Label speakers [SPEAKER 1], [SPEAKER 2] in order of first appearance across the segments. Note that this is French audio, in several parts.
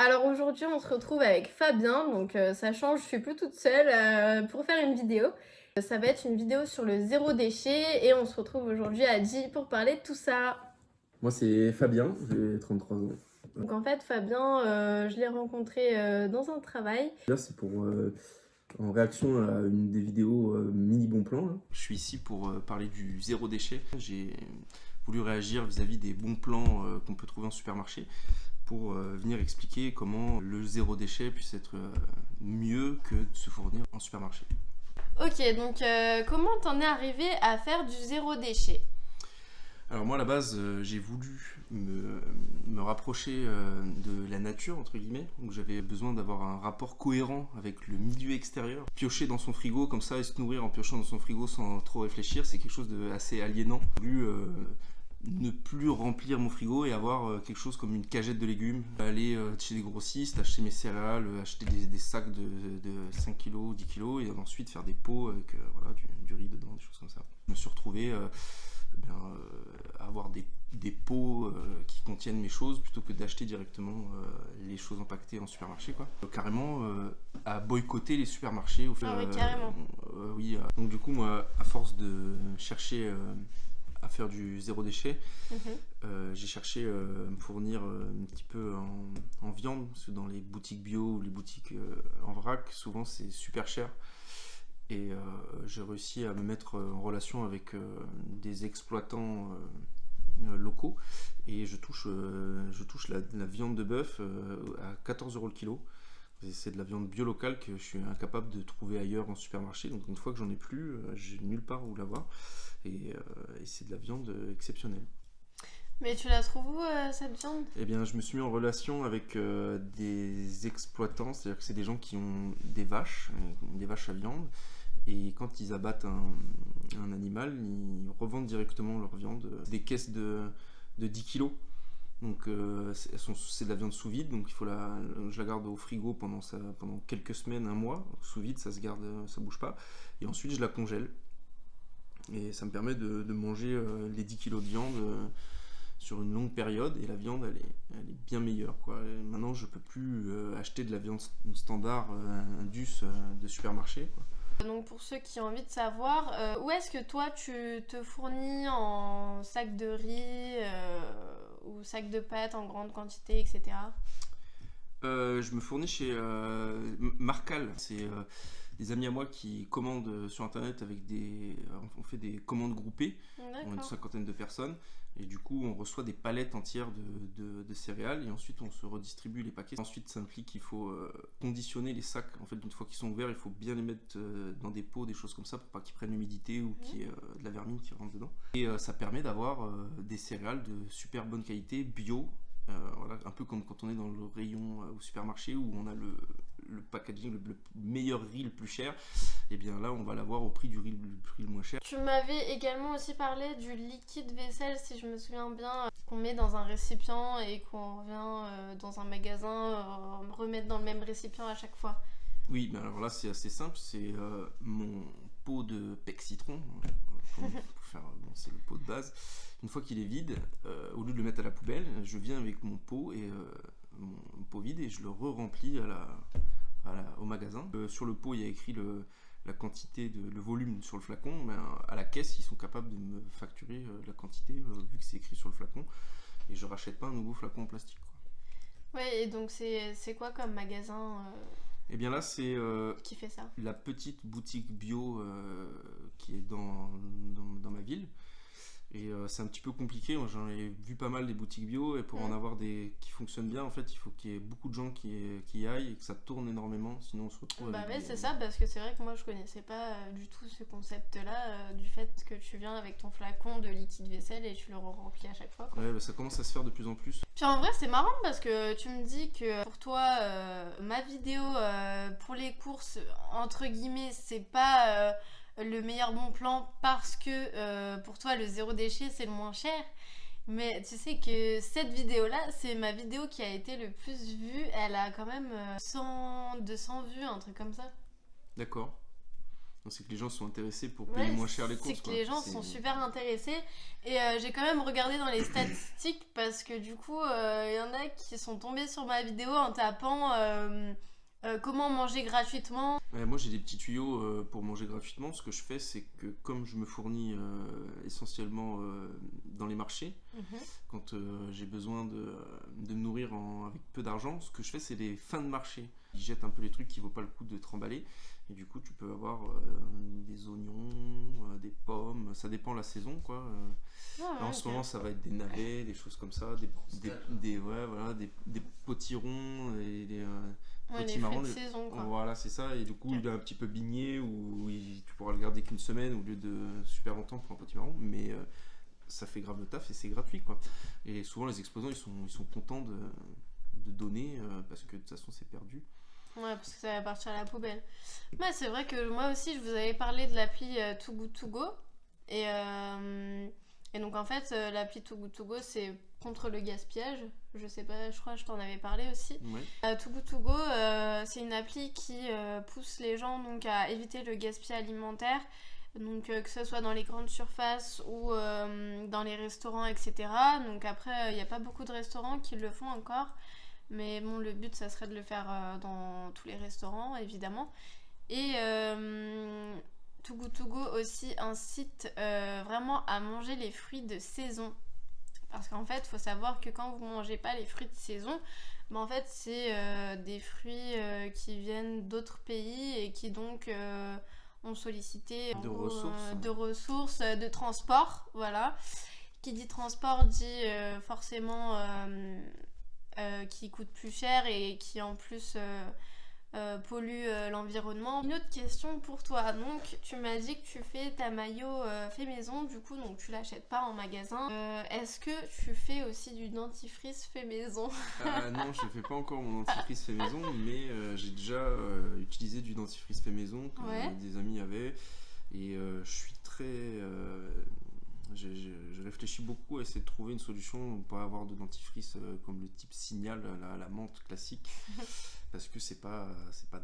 [SPEAKER 1] Alors aujourd'hui, on se retrouve avec Fabien, donc ça change, je suis plus toute seule pour faire une vidéo. Ça va être une vidéo sur le zéro déchet et on se retrouve aujourd'hui à 10 pour parler de tout ça.
[SPEAKER 2] Moi, c'est Fabien, j'ai 33 ans.
[SPEAKER 1] Donc en fait, Fabien, je l'ai rencontré dans un travail.
[SPEAKER 2] Là, c'est en réaction à une des vidéos mini bon plan. Là. Je suis ici pour parler du zéro déchet. J'ai voulu réagir vis-à-vis des bons plans qu'on peut trouver en supermarché pour venir expliquer comment le zéro déchet puisse être mieux que de se fournir en supermarché.
[SPEAKER 1] Ok, donc comment t'en es arrivé à faire du zéro déchet?
[SPEAKER 2] Alors moi à la base j'ai voulu me rapprocher de la nature entre guillemets, donc j'avais besoin d'avoir un rapport cohérent avec le milieu extérieur. Piocher dans son frigo comme ça et se nourrir en piochant dans son frigo sans trop réfléchir, c'est quelque chose d'assez aliénant. J'ai voulu ne plus remplir mon frigo et avoir quelque chose comme une cagette de légumes, aller chez des grossistes, acheter mes céréales, acheter des sacs de 5 kg, 10 kg et ensuite faire des pots avec voilà, du riz dedans, des choses comme ça. Je me suis retrouvé avoir des pots qui contiennent mes choses plutôt que d'acheter directement les choses empaquetées en supermarché quoi. Carrément à boycotter les supermarchés au fait,
[SPEAKER 1] Ah oui, carrément.
[SPEAKER 2] oui, donc du coup moi à force de chercher à faire du zéro déchet, j'ai cherché à me fournir un petit peu en viande parce que dans les boutiques bio ou les boutiques en vrac souvent c'est super cher. Et j'ai réussi à me mettre en relation avec des exploitants locaux et je touche la viande de bœuf à 14 € le kilo. C'est de la viande bio locale que je suis incapable de trouver ailleurs en supermarché. Donc une fois que j'en ai plus, j'ai nulle part où l'avoir. Et c'est de la viande exceptionnelle.
[SPEAKER 1] Mais tu la trouves où cette viande?
[SPEAKER 2] Eh bien, je me suis mis en relation avec des exploitants, c'est-à-dire que c'est des gens qui ont des vaches à viande. Et quand ils abattent un animal, ils revendent directement leur viande. Des caisses de 10 kilos. Donc c'est de la viande sous vide, donc je la garde au frigo pendant quelques semaines, un mois. Sous vide, ça se garde, ça bouge pas. Et ensuite, je la congèle. Et ça me permet de manger les 10 kilos de viande sur une longue période. Et la viande, elle est bien meilleure, quoi. Et maintenant, je peux plus acheter de la viande standard, indus de supermarché, quoi.
[SPEAKER 1] Donc pour ceux qui ont envie de savoir, où est-ce que toi tu te fournis en sac de riz ou sac de pâtes en grande quantité, etc.
[SPEAKER 2] Je me fournis chez Marcal. C'est des amis à moi qui commandent sur internet on fait des commandes groupées, on a une cinquantaine de personnes et du coup on reçoit des palettes entières de céréales et ensuite on se redistribue les paquets. Ensuite ça implique qu'il faut conditionner les sacs. En fait une fois qu'ils sont ouverts il faut bien les mettre dans des pots, des choses comme ça pour pas qu'ils prennent l'humidité ou qu'il y ait de la vermine qui rentre dedans. Et ça permet d'avoir des céréales de super bonne qualité, bio. Voilà, un peu comme quand on est dans le rayon au supermarché où on a le packaging, le meilleur riz le plus cher, et bien là on va l'avoir au prix du riz le moins cher.
[SPEAKER 1] Tu m'avais également aussi parlé du liquide vaisselle, si je me souviens bien, qu'on met dans un récipient et qu'on revient dans un magasin remettre dans le même récipient à chaque fois.
[SPEAKER 2] Oui, mais alors là c'est assez simple, c'est mon pot de pec citron, c'est le pot de base. Une fois qu'il est vide, au lieu de le mettre à la poubelle, je viens avec mon pot et mon pot vide et je le re-remplis au magasin. Sur le pot, il y a écrit la quantité, le volume sur le flacon, mais à la caisse, ils sont capables de me facturer la quantité vu que c'est écrit sur le flacon et je rachète pas un nouveau flacon en plastique, quoi.
[SPEAKER 1] Ouais, et donc c'est quoi comme magasin
[SPEAKER 2] Et bien là, c'est
[SPEAKER 1] qui fait ça?
[SPEAKER 2] la petite boutique bio qui est dans ma ville. Et c'est un petit peu compliqué, moi j'en ai vu pas mal des boutiques bio et pour en avoir des qui fonctionnent bien en fait il faut qu'il y ait beaucoup de gens qui y aillent et que ça tourne énormément sinon on se retrouve
[SPEAKER 1] Bah
[SPEAKER 2] avec
[SPEAKER 1] ouais, c'est ça, parce que c'est vrai que moi je connaissais pas du tout ce concept-là, du fait que tu viens avec ton flacon de liquide vaisselle et tu le remplis à chaque fois, quoi.
[SPEAKER 2] Ouais, bah, ça commence à se faire de plus en plus.
[SPEAKER 1] Puis en vrai c'est marrant parce que tu me dis que pour toi ma vidéo pour les courses entre guillemets c'est pas le meilleur bon plan parce que pour toi le zéro déchet c'est le moins cher. Mais tu sais que cette vidéo-là, c'est ma vidéo qui a été le plus vue. Elle a quand même 200 vues, un truc comme ça.
[SPEAKER 2] D'accord. Donc c'est que les gens sont intéressés pour payer moins cher les courses.
[SPEAKER 1] C'est que les gens sont super intéressés. Et j'ai quand même regardé dans les statistiques parce que du coup, il y en a qui sont tombés sur ma vidéo en tapant comment manger gratuitement.
[SPEAKER 2] Moi j'ai des petits tuyaux pour manger gratuitement. Ce que je fais, c'est que comme je me fournis essentiellement dans les marchés, quand j'ai besoin de me nourrir avec peu d'argent, ce que je fais, c'est les fins de marché. Ils jettent un peu les trucs qui ne vaut pas le coup de tremballer. Et du coup, tu peux avoir des oignons, des pommes, ça dépend de la saison, quoi. Là, en ce moment, ça va être des navets, des choses comme ça, des potirons, et des
[SPEAKER 1] potimarrons de saison, quoi.
[SPEAKER 2] Voilà, c'est ça. Et du coup, il est un petit peu bigné, tu pourras le garder qu'une semaine au lieu de super longtemps pour un potimarron, mais ça fait grave le taf et c'est gratuit, quoi. Et souvent, les exposants, ils sont contents de donner parce que de toute façon, c'est perdu.
[SPEAKER 1] Ouais, parce que ça va partir à la poubelle. Ouais, c'est vrai que moi aussi, je vous avais parlé de l'appli Too Good To Go. Et donc, en fait, l'appli Too Good To Go, c'est contre le gaspillage. Je sais pas, je crois que je t'en avais parlé aussi.
[SPEAKER 2] Ouais.
[SPEAKER 1] Too Good To Go, c'est une appli qui pousse les gens donc, à éviter le gaspillage alimentaire. Donc, que ce soit dans les grandes surfaces ou dans les restaurants, etc. Donc, après, il n'y a pas beaucoup de restaurants qui le font encore. Mais bon, le but, ça serait de le faire dans tous les restaurants, évidemment. Et Too Good To Go aussi incite vraiment à manger les fruits de saison. Parce qu'en fait, il faut savoir que quand vous ne mangez pas les fruits de saison, ben en fait, c'est des fruits qui viennent d'autres pays et qui donc ont sollicité de ressources, de transport. Voilà. Qui dit transport dit forcément... qui coûte plus cher et qui en plus pollue l'environnement. Une autre question pour toi. Donc tu m'as dit que tu fais ta maillot fait maison, du coup donc tu l'achètes pas en magasin. Est-ce que tu fais aussi du dentifrice fait maison?
[SPEAKER 2] Non, je fais pas encore mon dentifrice fait maison, mais j'ai déjà utilisé du dentifrice fait maison que des amis avaient et je suis très... Je réfléchis beaucoup à essayer de trouver une solution pour pas avoir de dentifrice comme le type Signal, la menthe classique, parce que c'est pas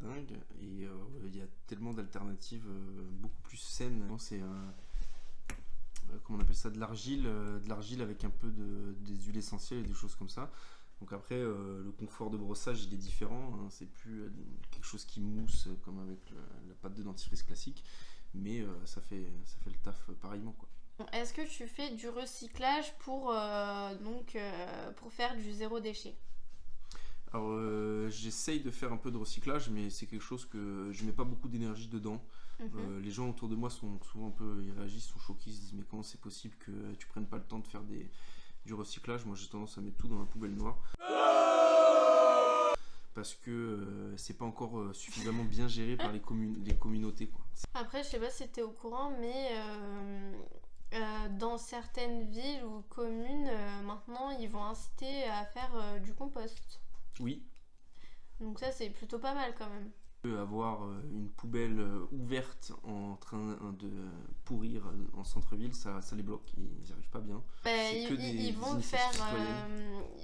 [SPEAKER 2] dingue et il y a tellement d'alternatives beaucoup plus saines. C'est comment on appelle ça, de l'argile avec un peu des huiles essentielles et des choses comme ça. Donc après, le confort de brossage il est différent, hein, c'est plus quelque chose qui mousse comme avec la pâte de dentifrice classique, mais ça fait le taf pareillement, quoi.
[SPEAKER 1] Est-ce que tu fais du recyclage pour faire du zéro déchet?
[SPEAKER 2] Alors j'essaye de faire un peu de recyclage, mais c'est quelque chose que je mets pas beaucoup d'énergie dedans. Les gens autour de moi sont souvent un peu, ils réagissent, sont choqués, ils se disent mais comment c'est possible que tu prennes pas le temps de faire du recyclage? Moi j'ai tendance à mettre tout dans la poubelle noire. Parce que c'est pas encore suffisamment bien géré par les communautés, quoi.
[SPEAKER 1] Après je sais pas si t'es au courant, mais dans certaines villes ou communes, maintenant, ils vont inciter à faire du compost.
[SPEAKER 2] Oui.
[SPEAKER 1] Donc ça, c'est plutôt pas mal quand même.
[SPEAKER 2] Avoir une poubelle ouverte en train de pourrir en centre-ville, ça les bloque, ils n'y arrivent pas bien.
[SPEAKER 1] Ils vont le faire,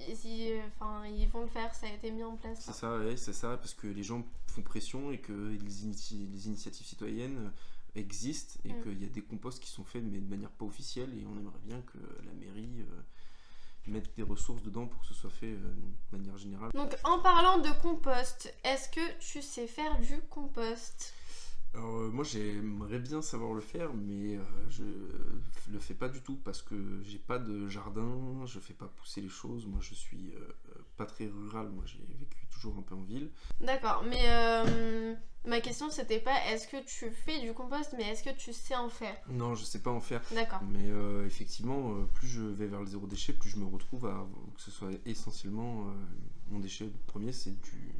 [SPEAKER 1] ils vont le faire, ça a été mis en place.
[SPEAKER 2] C'est ça, parce que les gens font pression et que les initiatives citoyennes existent et qu'il y a des composts qui sont faits mais de manière pas officielle et on aimerait bien que la mairie mette des ressources dedans pour que ce soit fait de manière générale.
[SPEAKER 1] Donc en parlant de compost, est-ce que tu sais faire du compost?
[SPEAKER 2] Alors moi j'aimerais bien savoir le faire, mais je le fais pas du tout parce que j'ai pas de jardin, je fais pas pousser les choses, moi je suis pas très rural, moi j'ai vécu toujours un peu en ville.
[SPEAKER 1] D'accord, mais ma question c'était pas est-ce que tu fais du compost, mais est-ce que tu sais en faire?
[SPEAKER 2] Non, je sais pas en faire.
[SPEAKER 1] D'accord.
[SPEAKER 2] Mais effectivement, plus je vais vers le zéro déchet, plus je me retrouve à que ce soit essentiellement mon déchet premier, c'est du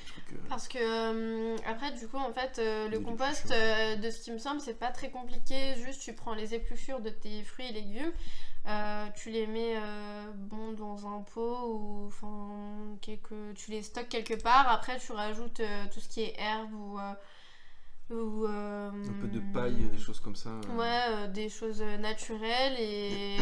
[SPEAKER 2] truc.
[SPEAKER 1] Parce que après, du coup, en fait, le compost, de ce qui me semble, c'est pas très compliqué. Juste, tu prends les épluchures de tes fruits et légumes, tu les mets dans un pot ou tu les stockes quelque part. Après, tu rajoutes tout ce qui est herbe ou
[SPEAKER 2] un peu de paille, des choses comme ça.
[SPEAKER 1] Ouais, des choses naturelles. Et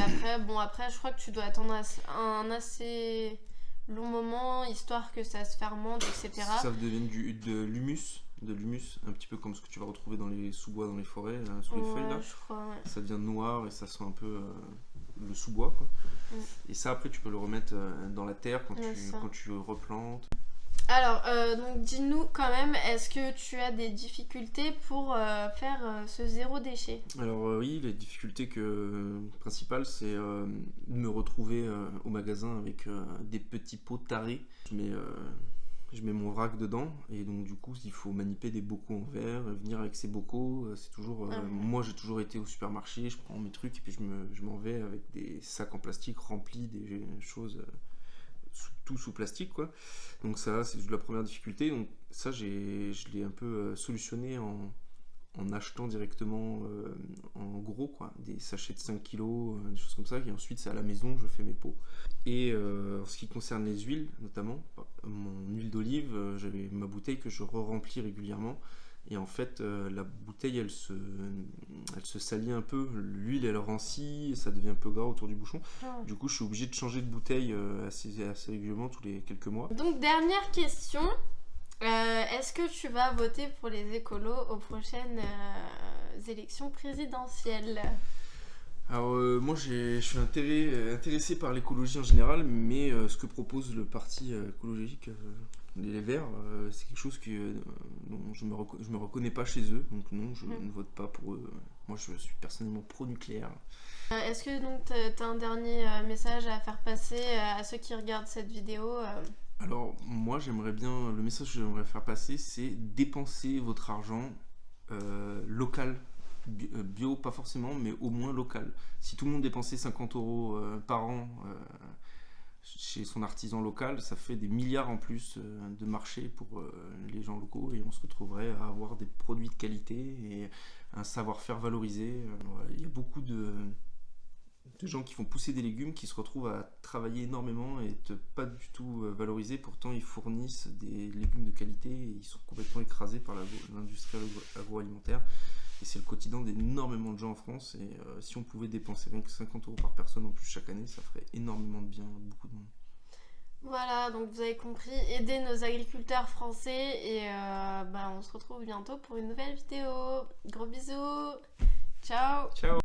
[SPEAKER 1] après, je crois que tu dois attendre un assez long moment, histoire que ça se fermente, etc.
[SPEAKER 2] Ça devienne de l'humus. de l'humus, un petit peu comme ce que tu vas retrouver dans les sous-bois, dans les forêts, sous les feuilles là.
[SPEAKER 1] Je crois, ouais.
[SPEAKER 2] Ça devient noir et ça sent un peu le sous-bois, quoi. Et ça, après, tu peux le remettre dans la terre quand tu replantes.
[SPEAKER 1] Alors, donc dis-nous quand même, est-ce que tu as des difficultés pour faire ce zéro déchet?
[SPEAKER 2] Alors oui, les difficultés principales, c'est de me retrouver au magasin avec des petits pots tarés. Je mets mon vrac dedans et donc du coup il faut maniper des bocaux en verre, venir avec ces bocaux, c'est toujours... Moi j'ai toujours été au supermarché, je prends mes trucs et puis je m'en vais avec des sacs en plastique remplis des choses... tout sous plastique, quoi. Donc ça, c'est la première difficulté. Donc ça, je l'ai un peu solutionné en achetant directement en gros, quoi, des sachets de 5 kilos, des choses comme ça. Et ensuite, c'est à la maison, je fais mes pots. Et en ce qui concerne les huiles, notamment, mon huile d'olive, j'avais ma bouteille que je re-remplis régulièrement. Et en fait, la bouteille, elle se salit un peu. L'huile, elle rancit, et ça devient un peu gras autour du bouchon. Du coup, je suis obligé de changer de bouteille assez régulièrement, tous les quelques mois.
[SPEAKER 1] Donc, dernière question. Est-ce que tu vas voter pour les écolos aux prochaines élections présidentielles?
[SPEAKER 2] Alors moi je suis intéressé par l'écologie en général, mais ce que propose le parti écologique, les Verts, c'est quelque chose dont je me reconnais pas chez eux, donc non, je ne vote pas pour eux. Moi je suis personnellement pro-nucléaire.
[SPEAKER 1] Est-ce que donc t'as un dernier message à faire passer à ceux qui regardent cette vidéo?
[SPEAKER 2] Alors moi le message que j'aimerais faire passer, c'est dépenser votre argent local. Bio pas forcément, mais au moins local. Si tout le monde dépensait 50 € par an chez son artisan local, ça fait des milliards en plus de marché pour les gens locaux, et on se retrouverait à avoir des produits de qualité et un savoir-faire valorisé. Il y a beaucoup de gens qui font pousser des légumes qui se retrouvent à travailler énormément et pas du tout valorisés. Pourtant ils fournissent des légumes de qualité et ils sont complètement écrasés par l'industrie agroalimentaire. Et c'est le quotidien d'énormément de gens en France. Et si on pouvait dépenser rien que 50 € par personne en plus chaque année, ça ferait énormément de bien à beaucoup de monde.
[SPEAKER 1] Voilà, donc vous avez compris, aider nos agriculteurs français. Et on se retrouve bientôt pour une nouvelle vidéo. Gros bisous. Ciao.
[SPEAKER 2] Ciao.